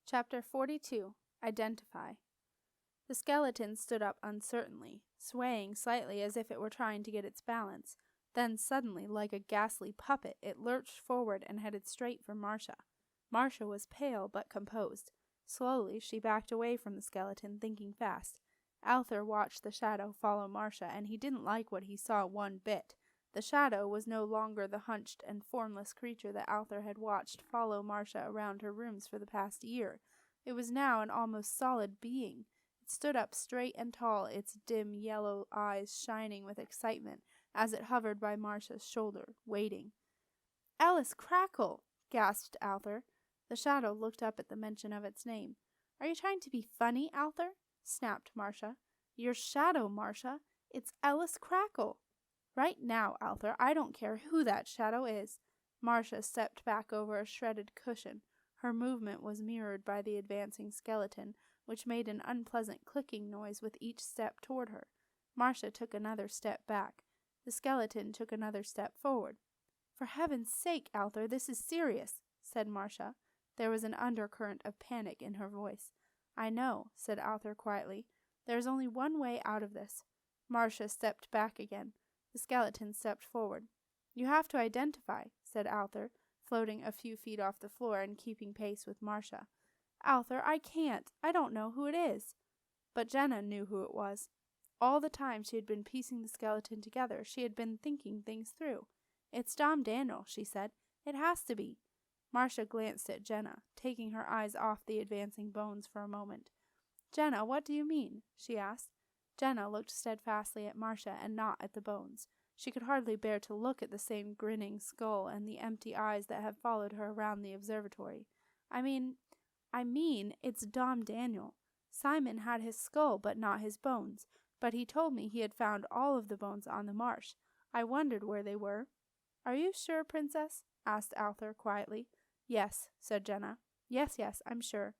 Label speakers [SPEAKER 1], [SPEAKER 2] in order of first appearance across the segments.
[SPEAKER 1] Chapter 42. Identify. The skeleton stood up uncertainly, swaying slightly as if it were trying to get its balance. Then suddenly, like a ghastly puppet, it lurched forward and headed straight for Marcia. Marcia was pale but composed. Slowly she backed away from the skeleton, thinking fast. Arthur watched the shadow follow Marcia, and he didn't like what he saw one bit. The shadow was no longer the hunched and formless creature that Arthur had watched follow Marcia around her rooms for the past year. It was now an almost solid being. It stood up straight and tall, its dim yellow eyes shining with excitement as it hovered by Marcia's shoulder, waiting. "Alice Crackle!" gasped Arthur. The shadow looked up at the mention of its name. "Are you trying to be funny, Arthur?" snapped Marcia. "Your shadow, Marcia. It's Alice Crackle." "Right now, Arthur, I don't care who that shadow is." Marcia stepped back over a shredded cushion. Her movement was mirrored by the advancing skeleton, which made an unpleasant clicking noise with each step toward her. Marcia took another step back. The skeleton took another step forward. "For heaven's sake, Arthur, this is serious," said Marcia. There was an undercurrent of panic in her voice. "I know," said Arthur quietly. "There is only one way out of this." Marcia stepped back again. The skeleton stepped forward. "You have to identify," said Arthur, floating a few feet off the floor and keeping pace with Marcia. "Arthur, I can't. I don't know who it is." But Jenna knew who it was. All the time she had been piecing the skeleton together, she had been thinking things through. "It's Dom Daniel," she said. "It has to be." Marcia glanced at Jenna, taking her eyes off the advancing bones for a moment. "Jenna, what do you mean?" she asked. Jenna looked steadfastly at Marcia and not at the bones. She could hardly bear to look at the same grinning skull and the empty eyes that had followed her around the observatory. I mean, it's Dom Daniel. Simon had his skull, but not his bones. But he told me he had found all of the bones on the marsh. I wondered where they were." "Are you sure, Princess?" asked Arthur quietly. "Yes," said Jenna. Yes, I'm sure."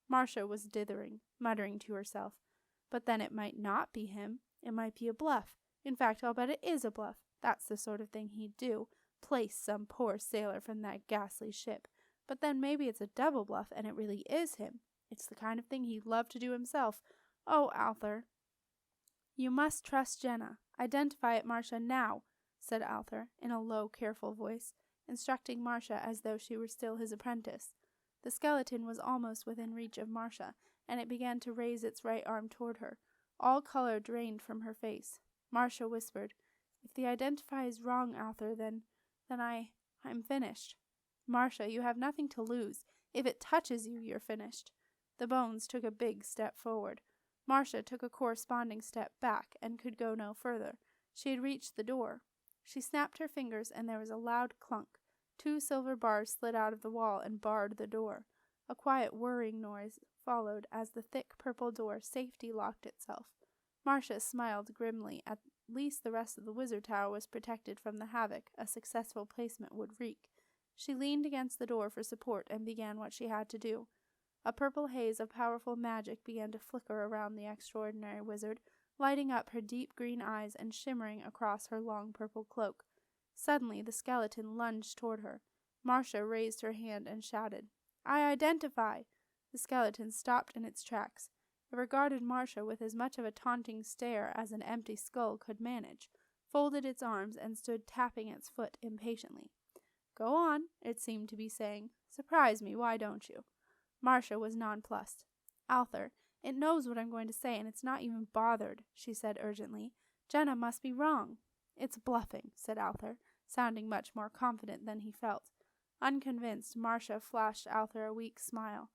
[SPEAKER 1] Marcia was dithering, muttering to herself. "But then it might not be him. It might be a bluff. In fact, I'll bet it is a bluff. That's the sort of thing he'd do. Place some poor sailor from that ghastly ship. But then maybe it's a double bluff and it really is him. It's the kind of thing he'd love to do himself. Oh, Arthur." "You must trust Jenna. Identify it, Marcia, now," said Arthur, in a low, careful voice, instructing Marcia as though she were still his apprentice. The skeleton was almost within reach of Marcia, and it began to raise its right arm toward her. All color drained from her face. Marcia whispered, "If the identify is wrong, Arthur, then I'm finished." "Marcia, you have nothing to lose. If it touches you, you're finished." The bones took a big step forward. Marcia took a corresponding step back and could go no further. She had reached the door. She snapped her fingers, and there was a loud clunk. 2 silver bars slid out of the wall and barred the door. A quiet whirring noise followed as the thick purple door safety-locked itself. Marcia smiled grimly. At least the rest of the wizard tower was protected from the havoc a successful placement would wreak. She leaned against the door for support and began what she had to do. A purple haze of powerful magic began to flicker around the extraordinary wizard, lighting up her deep green eyes and shimmering across her long purple cloak. Suddenly the skeleton lunged toward her. Marcia raised her hand and shouted, "I identify!" The skeleton stopped in its tracks. It regarded Marcia with as much of a taunting stare as an empty skull could manage, folded its arms, and stood tapping its foot impatiently. "Go on," it seemed to be saying. "Surprise me, why don't you?" Marcia was nonplussed. "Arthur, it knows what I'm going to say, and it's not even bothered," she said urgently. "Jenna must be wrong." "It's bluffing," said Arthur, sounding much more confident than he felt. Unconvinced, Marcia flashed Arthur a weak smile.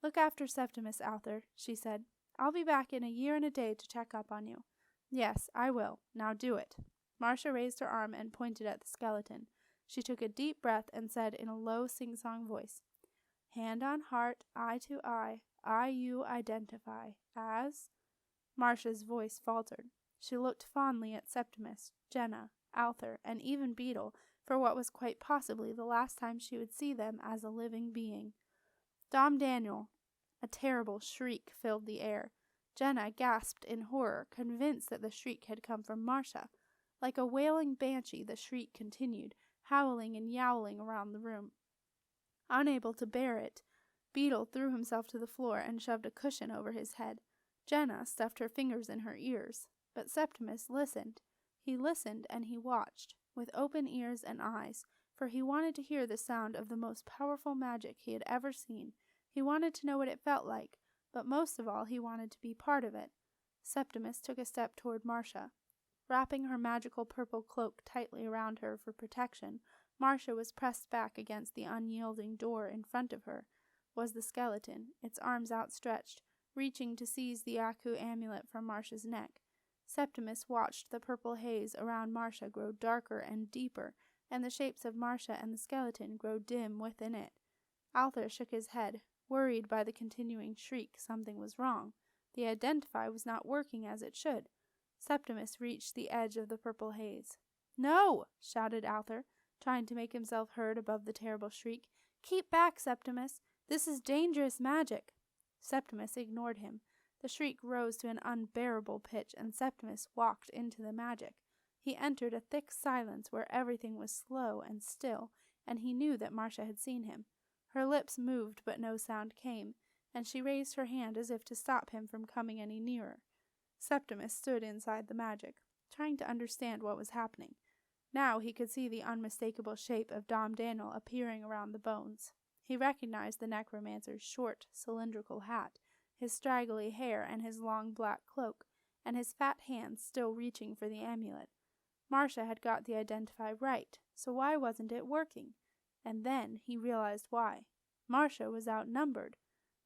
[SPEAKER 1] "Look after Septimus, Arthur," she said. "I'll be back in a year and a day to check up on you." "Yes, I will. Now do it." Marcia raised her arm and pointed at the skeleton. She took a deep breath and said in a low sing-song voice, "Hand on heart, eye to eye, I you identify as—" Marcia's voice faltered. She looked fondly at Septimus, Jenna, Arthur, and even Beetle, for what was quite possibly the last time she would see them as a living being. "Dom Daniel!" A terrible shriek filled the air. Jenna gasped in horror, convinced that the shriek had come from Marcia. Like a wailing banshee, the shriek continued, howling and yowling around the room. Unable to bear it, Beetle threw himself to the floor and shoved a cushion over his head. Jenna stuffed her fingers in her ears. But Septimus listened. He listened and he watched, with open ears and eyes, for he wanted to hear the sound of the most powerful magic he had ever seen. He wanted to know what it felt like, but most of all he wanted to be part of it. Septimus took a step toward Marcia. Wrapping her magical purple cloak tightly around her for protection, Marcia was pressed back against the unyielding door. In front of her was the skeleton, its arms outstretched, reaching to seize the Aku amulet from Marcia's neck. Septimus watched the purple haze around Marcia grow darker and deeper, and the shapes of Marcia and the skeleton grow dim within it. Arthur shook his head, worried by the continuing shriek. Something was wrong. The Identify was not working as it should. Septimus reached the edge of the purple haze. "No!" shouted Arthur, trying to make himself heard above the terrible shriek. "Keep back, Septimus! This is dangerous magic!" Septimus ignored him. The shriek rose to an unbearable pitch, and Septimus walked into the magic. He entered a thick silence where everything was slow and still, and he knew that Marcia had seen him. Her lips moved, but no sound came, and she raised her hand as if to stop him from coming any nearer. Septimus stood inside the magic, trying to understand what was happening. Now he could see the unmistakable shape of Dom Daniel appearing around the bones. He recognized the necromancer's short, cylindrical hat, his straggly hair, and his long black cloak, and his fat hands still reaching for the amulet. Marcia had got the Identify right, so why wasn't it working? And then he realized why. Marcia was outnumbered.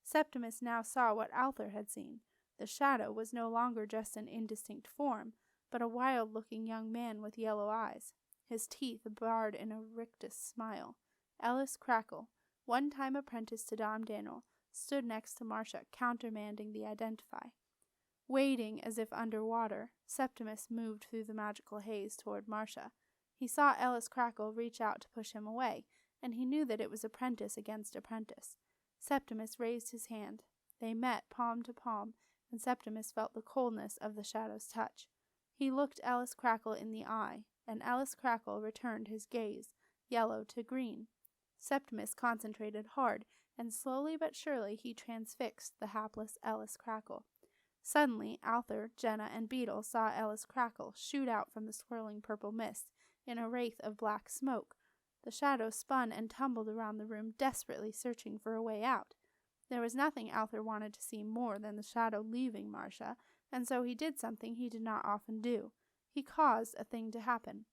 [SPEAKER 1] Septimus now saw what Arthur had seen. The shadow was no longer just an indistinct form, but a wild-looking young man with yellow eyes, his teeth barred in a rictus smile. Ellis Crackle, one-time apprentice to Dom Daniel, stood next to Marcia, countermanding the Identify. Wading as if under water, Septimus moved through the magical haze toward Marcia. He saw Ellis Crackle reach out to push him away, and he knew that it was apprentice against apprentice. Septimus raised his hand. They met palm to palm, and Septimus felt the coldness of the shadow's touch. He looked Ellis Crackle in the eye, and Ellis Crackle returned his gaze, yellow to green. Septimus concentrated hard, and slowly but surely he transfixed the hapless Ellis Crackle. Suddenly, Arthur, Jenna, and Beetle saw Ellis Crackle shoot out from the swirling purple mist in a wraith of black smoke. The shadow spun and tumbled around the room, desperately searching for a way out. There was nothing Arthur wanted to see more than the shadow leaving Marcia, and so he did something he did not often do. He caused a thing to happen.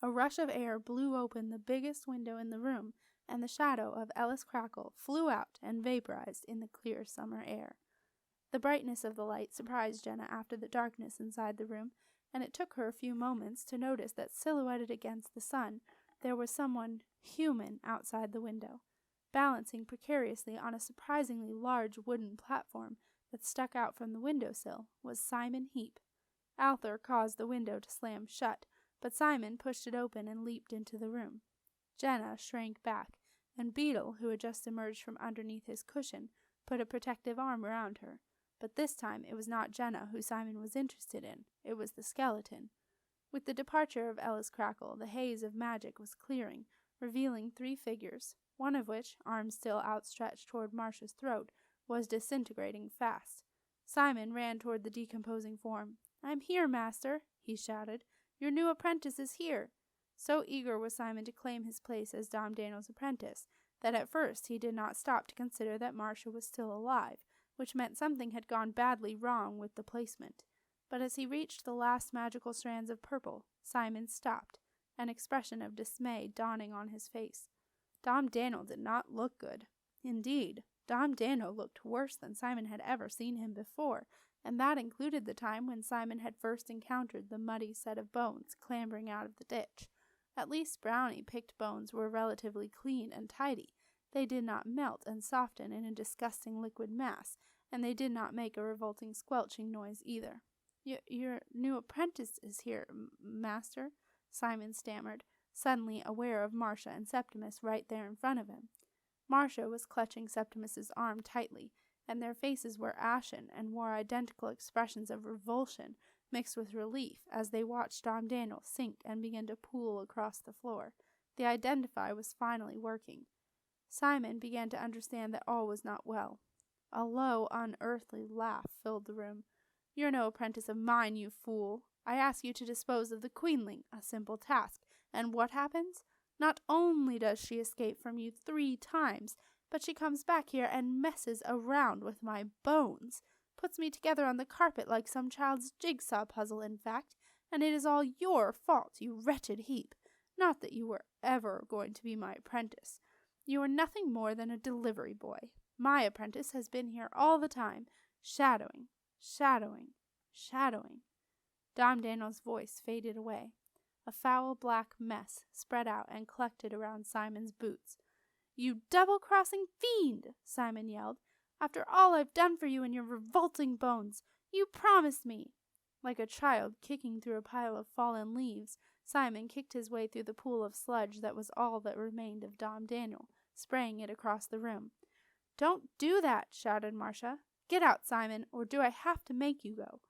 [SPEAKER 1] A rush of air blew open the biggest window in the room, and the shadow of Ellis Crackle flew out and vaporized in the clear summer air. The brightness of the light surprised Jenna after the darkness inside the room, and it took her a few moments to notice that silhouetted against the sun, there was someone human outside the window, balancing precariously on a surprisingly large wooden platform that stuck out from the windowsill was Simon Heap. Arthur caused the window to slam shut, but Simon pushed it open and leaped into the room. Jenna shrank back, and Beetle, who had just emerged from underneath his cushion, put a protective arm around her. But this time it was not Jenna who Simon was interested in. It was the skeleton. With the departure of Ellis Crackle, the haze of magic was clearing, revealing 3 figures, one of which, arms still outstretched toward Marcia's throat, was disintegrating fast. Simon ran toward the decomposing form. "I'm here, master," he shouted. "Your new apprentice is here." So eager was Simon to claim his place as Dom Daniel's apprentice, that at first he did not stop to consider that Marcia was still alive, which meant something had gone badly wrong with the placement. But as he reached the last magical strands of purple, Simon stopped, an expression of dismay dawning on his face. Dom Daniel did not look good. Indeed, Dom Daniel looked worse than Simon had ever seen him before, and that included the time when Simon had first encountered the muddy set of bones clambering out of the ditch. At least brownie-picked bones were relatively clean and tidy. They did not melt and soften in a disgusting liquid mass, and they did not make a revolting squelching noise either. Your new apprentice is here, master," Simon stammered, suddenly aware of Marcia and Septimus right there in front of him. Marcia was clutching Septimus's arm tightly, and their faces were ashen and wore identical expressions of revulsion mixed with relief as they watched Dom Daniel sink and begin to pool across the floor. The Identify was finally working. Simon began to understand that all was not well. A low, unearthly laugh filled the room. "You're no apprentice of mine, you fool. I ask you to dispose of the queenling, a simple task. And what happens? Not only does she escape from you 3 times, but she comes back here and messes around with my bones. Puts me together on the carpet like some child's jigsaw puzzle, in fact, and it is all your fault, you wretched Heap. Not that you were ever going to be my apprentice. You are nothing more than a delivery boy. My apprentice has been here all the time, shadowing. Dom Daniel's voice faded away. A foul black mess spread out and collected around Simon's boots. "You double-crossing fiend!" Simon yelled. "After all I've done for you and your revolting bones, you promised me!" Like a child kicking through a pile of fallen leaves, Simon kicked his way through the pool of sludge that was all that remained of Dom Daniel, spraying it across the room. "Don't do that!" shouted Marcia. "Get out, Simon, or do I have to make you go?"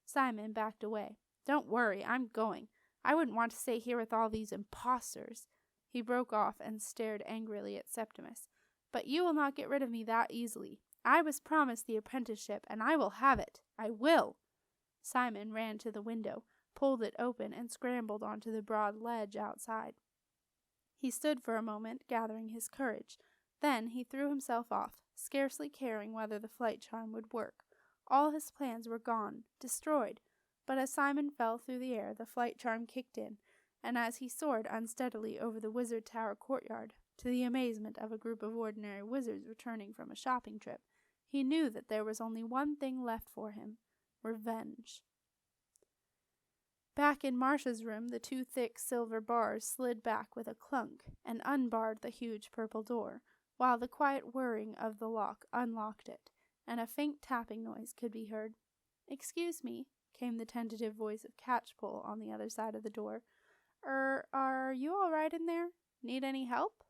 [SPEAKER 1] Simon backed away. "Don't worry, I'm going. I wouldn't want to stay here with all these impostors." He broke off and stared angrily at Septimus. "But you will not get rid of me that easily. I was promised the apprenticeship, and I will have it. I will." Simon ran to the window, pulled it open, and scrambled onto the broad ledge outside. He stood for a moment, gathering his courage. Then he threw himself off, scarcely caring whether the flight charm would work. All his plans were gone, destroyed. But as Simon fell through the air, the flight charm kicked in, and as he soared unsteadily over the Wizard Tower courtyard, to the amazement of a group of ordinary wizards returning from a shopping trip, he knew that there was only one thing left for him: revenge. Back in Marcia's room, the 2 thick silver bars slid back with a clunk and unbarred the huge purple door, while the quiet whirring of the lock unlocked it, and a faint tapping noise could be heard. "Excuse me," came the tentative voice of Catchpole on the other side of the door. Are you all right in there? Need any help?"